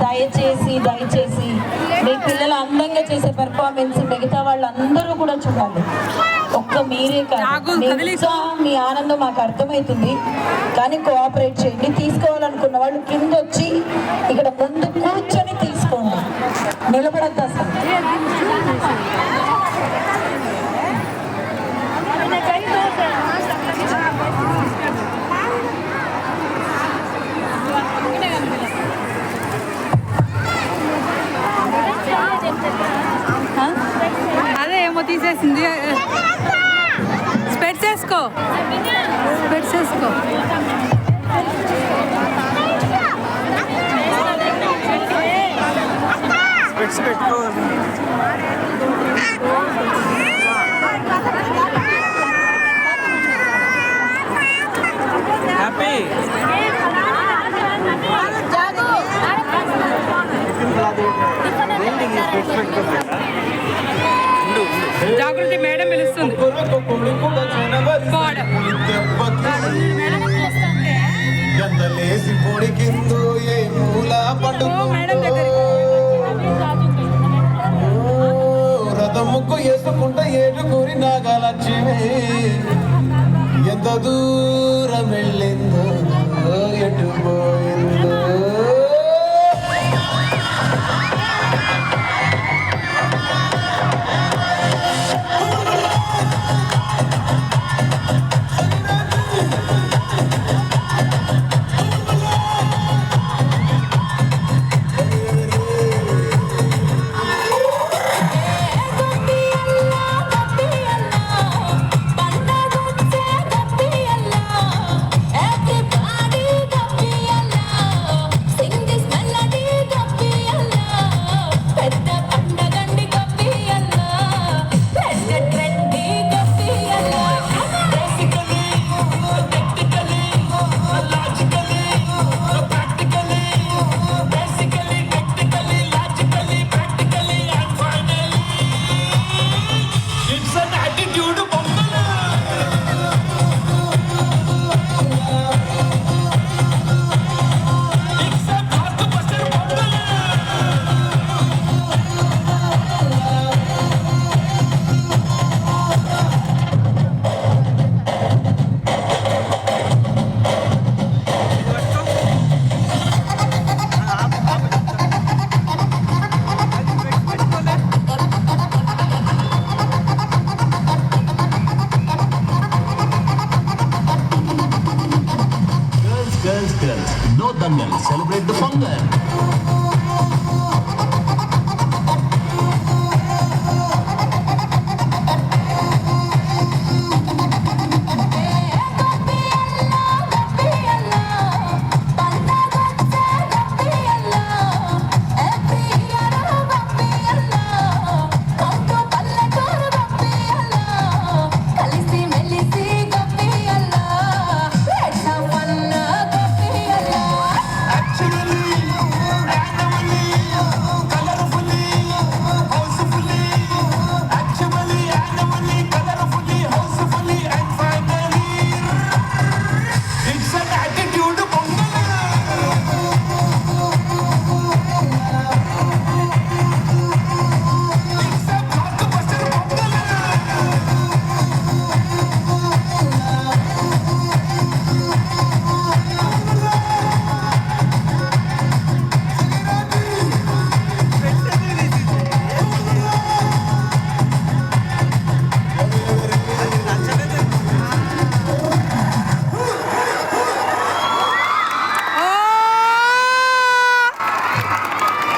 దయచేసి దయచేసి మీ పిల్లలు అందంగా చేసే పెర్ఫార్మెన్స్ మిగతా వాళ్ళందరూ కూడా చూడాలి. ఒక్క మీరే కాదు, మీ ఆనందం మాకు అర్థమవుతుంది, కానీ కోఆపరేట్ చేయండి. తీసుకోవాలనుకున్న వాళ్ళు కింద వచ్చి ఇక్కడ ముందు కూర్చొని తీసుకోండి, నిలబడద్దు అసలు. అదే ఏమో తీసేసింది. స్పెట్స్ వేసుకో, స్పెట్స్ వేసుకో. స్పెట్స్ పెట్టుకో. హ్యాపీ జాగృతి మేడం పిలుస్తుంది. ఎంతలేసి పొడికిందో ఏ మూల పట్టుకో రథముక్కు వేసుకుంట ఏడుగురి నాగలక్ష్మి ఎంత దూరం వెళ్ళి